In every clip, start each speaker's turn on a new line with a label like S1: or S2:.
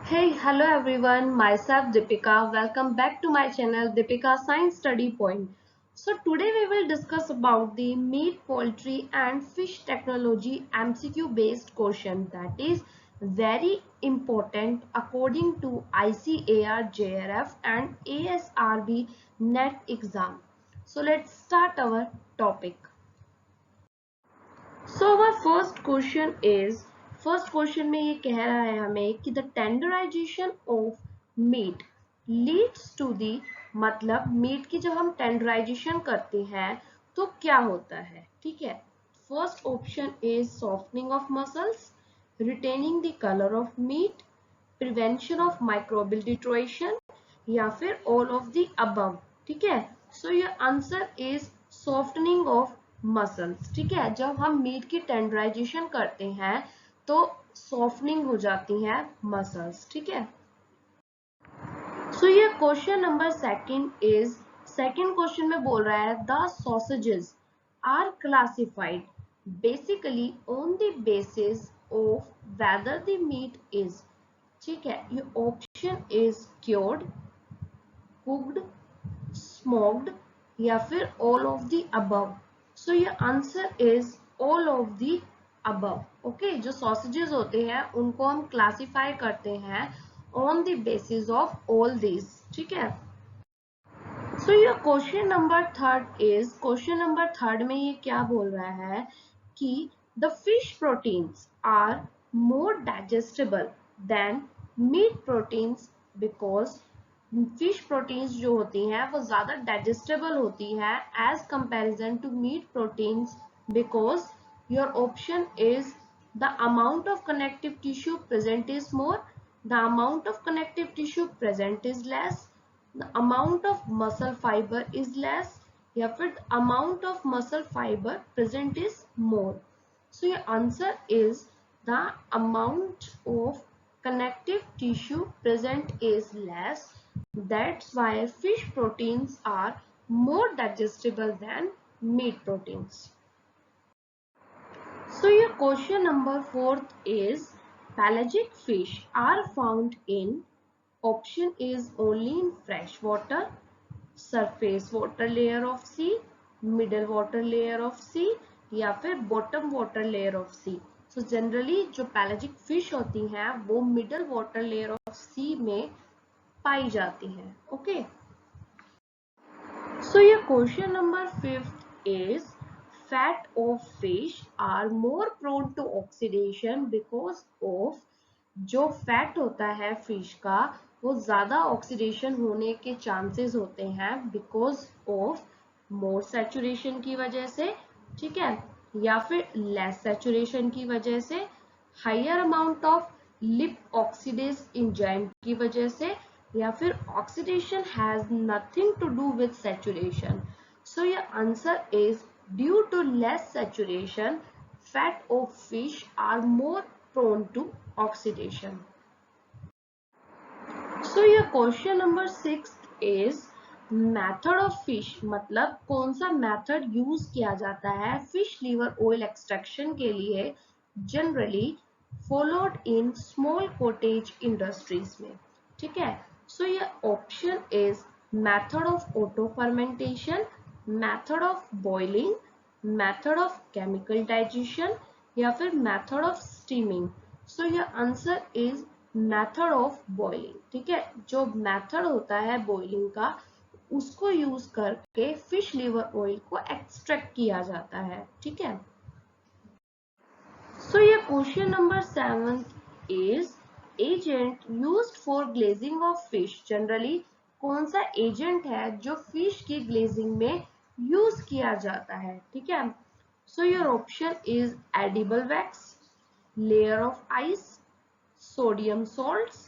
S1: Hey, hello everyone. Myself Deepika. Welcome back to my channel Deepika Science Study Point. So today we will discuss about the meat, poultry and fish technology MCQ based question that is very important according to ICAR JRF and ASRB NET exam. So let's start our topic. So our first question में ये कह रहा है हमें कि the tenderization of meat leads to the मतलब meat की जब हम टेंडराइजेशन करते हैं तो क्या होता है। ठीक है, first option is softening of muscles, retaining the colour of meat, prevention of microbial deterioration या फिर ऑल ऑफ द अबव। ठीक है, so your answer is softening of muscles. ठीक है, जब हम मीट की टेंडराइजेशन करते हैं तो सॉफ्टनिंग हो जाती है मसल्स। ठीक है, सो ये क्वेश्चन नंबर सेकंड क्वेश्चन में बोल रहा है the sausages are classified basically on the basis of whether the meat is. ठीक है, ये option is cured, cooked, smoked या फिर all of the above. So ये answer is all of the above. Okay, जो सॉसेजेस होते हैं उनको हम क्लासिफाई करते हैं on the basis of all this. ठीक है, सो ये क्वेश्चन नंबर थर्ड में ये क्या बोल रहा है कि the fish proteins are more digestible than meat proteins because fish proteins जो होती हैं वो ज्यादा डाइजेस्टेबल होती है as comparison to meat proteins because your option is the amount of connective tissue present is more, the amount of connective tissue present is less, the amount of muscle fiber is less या फिर the amount of muscle fiber present is more. So your answer is the amount of connective tissue present is less. That's why fish proteins are more digestible than meat proteins. So your question number fourth is pelagic fish are found in option is only in fresh water, surface water layer of sea, middle water layer of sea या फिर bottom water layer of sea. So generally जो pelagic fish होती हैं वो middle water layer of sea में पाई जाती हैं। ओके, सो ये question number fifth is fat of fish are more prone to oxidation because of, जो फैट होता है फिश का वो ज्यादा ऑक्सीडेशन होने के चांसेस होते हैं बिकॉज ऑफ मोर सैचुरेशन की वजह से। ठीक है, या फिर लेस सैचुरेशन की वजह से, higher amount of lipoxidase enzyme की वजह से या फिर oxidation has nothing to do with saturation. So your answer is due to less saturation fat of fish are more prone to oxidation. So your question number 6 is method of fish मतलब कौन सा method use किया जाता है fish liver oil extraction के लिए generally followed in small cottage industries में। ठीक है, सो ये option is method of auto fermentation, method of boiling, method of chemical digestion या फिर method of steaming. So your answer is method of boiling. ठीक है, जो मेथड होता है बॉइलिंग का उसको यूज करके फिश लीवर ऑयल को एक्सट्रैक्ट किया जाता है। ठीक है, सो ये question number 7 is agent used for glazing of fish generally कौन सा एजेंट है जो फिश की ग्लेजिंग में यूज किया जाता है। ठीक है, so your option is edible wax, layer of ice, sodium salts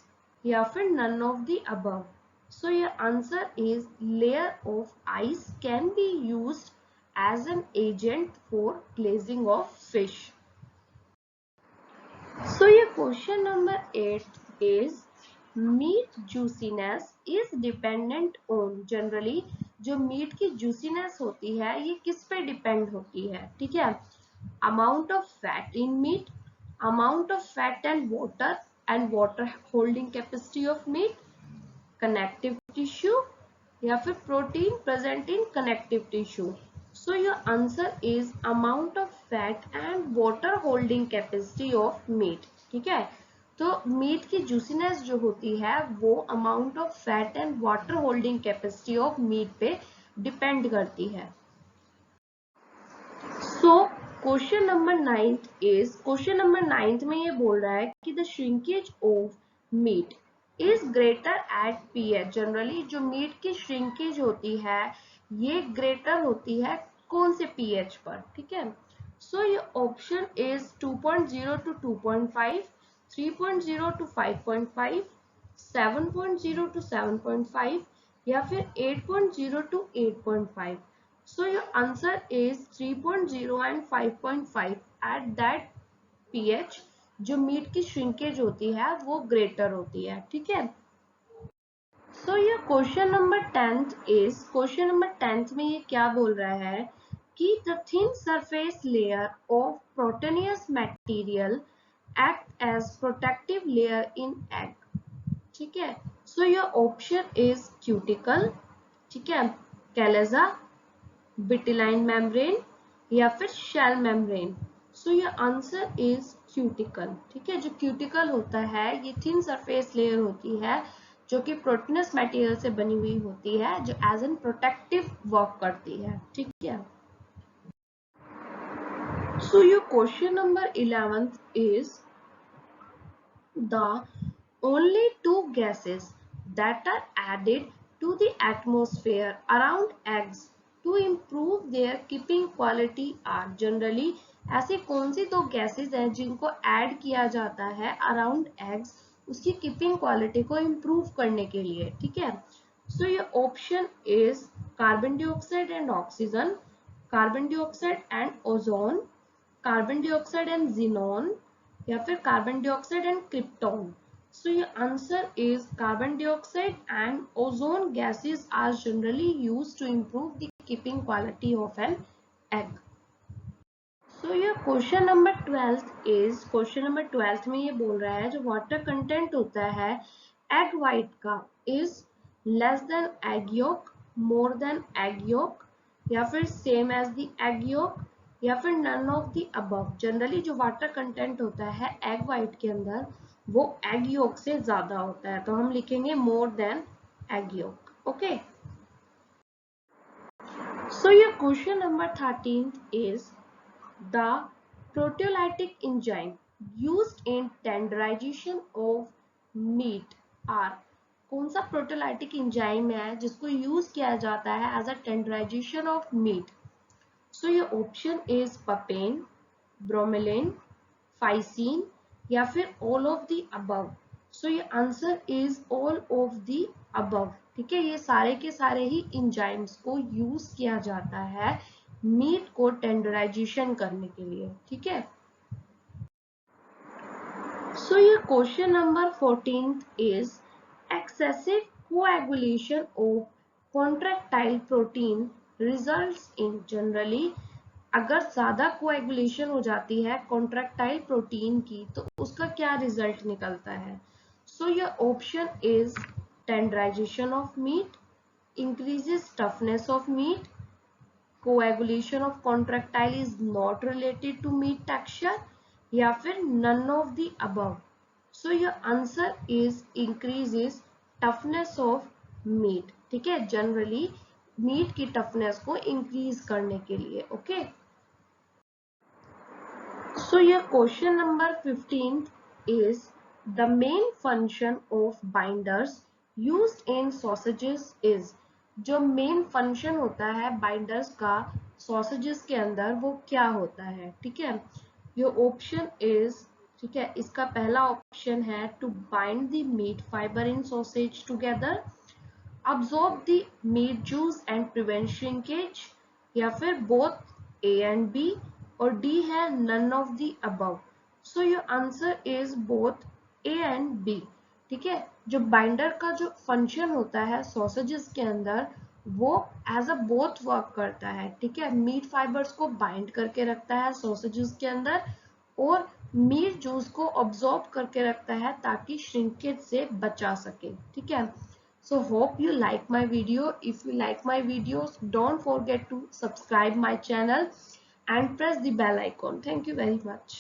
S1: या फिर none of the above. So your answer is layer of ice can be used as an agent for glazing of fish. So your question number 8 is meat juiciness is dependent on generally जो meat की juiciness होती है ये किस पे depend होती है। ठीक है, amount of fat in meat, amount of fat and water, and water holding capacity of meat, connective tissue या फिर protein present in connective tissue. So your answer is amount of fat and water holding capacity of meat. ठीक है, तो meet की juiciness जो होती है वो amount of fat and water holding capacity of meet पे डिपेंड करती है। सो क्वेश्चन नंबर 9 में ये बोल रहा है कि the shrinkage of meat is greater at pH. Generally जो मीट की श्रिंकेज होती है ये ग्रेटर होती है कौन से पीएच पर। ठीक है, सो ये option is 2.0 to 2.5, 3.0 to 5.5, 7.0 to 7.5 या फिर 8.0 to 8.5। So your answer is 3.0 and 5.5 at that pH जो मीट की श्रिंकेज होती है वो ग्रेटर होती है। ठीक है, सो ये क्वेश्चन नंबर 10 में ये क्या बोल रहा है कि the thin surface layer of proteinaceous material act as protective layer in egg. ठीक है, so your option is cuticle, ठीक है, कैलेजा, विटिलाइन मेम्ब्रेन या फिर shell membrane. So your answer is cuticle. ठीक है, जो क्यूटिकल होता है ये थिन सरफेस लेयर होती है जो कि प्रोटीनस मटेरियल से बनी हुई होती है जो एज एन प्रोटेक्टिव वर्क करती है। ठीक है, so your question number 11 is the only two gases that are added to the atmosphere around eggs to improve their keeping quality are। Generally ऐसी कौन सी दो गैसेस हैं जिनको ऐड किया जाता है अराउंड एग्स उसकी कीपिंग क्वालिटी को इम्प्रूव करने के लिए। ठीक है, सो ये option is carbon dioxide and oxygen, carbon dioxide and ozone, carbon dioxide and xenon या फिर carbon dioxide and krypton. So your answer is carbon dioxide and ozone gases are generally used to improve the keeping quality of an egg. So your question number 12 में ये बोल रहा है जो water content होता है एग वाइट का is less than egg yolk, more than egg yolk या फिर same as the egg yolk या फिर none of the above. Generally जो वाटर कंटेंट होता है एग वाइट के अंदर वो एग योक से ज्यादा होता है, तो हम लिखेंगे more than egg yolk. Okay, so your question number 13 is the proteolytic enzyme used in tenderization of meat are. कौन सा प्रोटियोलाइटिक एंजाइम है जिसको यूज किया जाता है as a tenderization of meat. So your option is papain, bromelain, ficin या फिर all of the above. So ये answer is all of the above. ठीक है, ये सारे के सारे ही एंजाइम्स को यूज किया जाता है मीट को टेंडराइजेशन करने के लिए। ठीक है, सो ये question number 14 is excessive coagulation of contractile protein results in. Generally अगर ज्यादा कोएगुलेशन हो जाती है कॉन्ट्रैक्टाइल प्रोटीन की तो उसका क्या रिजल्ट निकलता है। So your option is tenderization of meat, increases toughness of meat, coagulation of contractile is not related to meat texture या फिर none of the above. So your answer is increases toughness of meat. ठीक है, generally meat की toughness को increase करने के लिए। Okay, so your question number 15 is the main function of binders used in sausages is। जो main function होता है बाइंडर्स का सॉसेजेस के अंदर वो क्या होता है। ठीक है, योर ऑप्शन इज, ठीक है, इसका पहला ऑप्शन है to bind the meat fiber in sausage together, absorb the meat juice and prevent shrinkage या फिर both A and B और D है none of the above। So your answer is both A and B। ठीक है, जो binder का जो function होता है सॉसेजेस के अंदर वो एज अ बोथ वर्क करता है। ठीक है, मीट फाइबर्स को बाइंड करके रखता है सॉसेजेस के अंदर और मीट जूस को ऑब्जॉर्ब करके रखता है ताकि श्रिंकेज से बचा सके। ठीक है, so hope you like my video. If you like my videos, don't forget to subscribe my channel and press the bell icon. Thank you very much.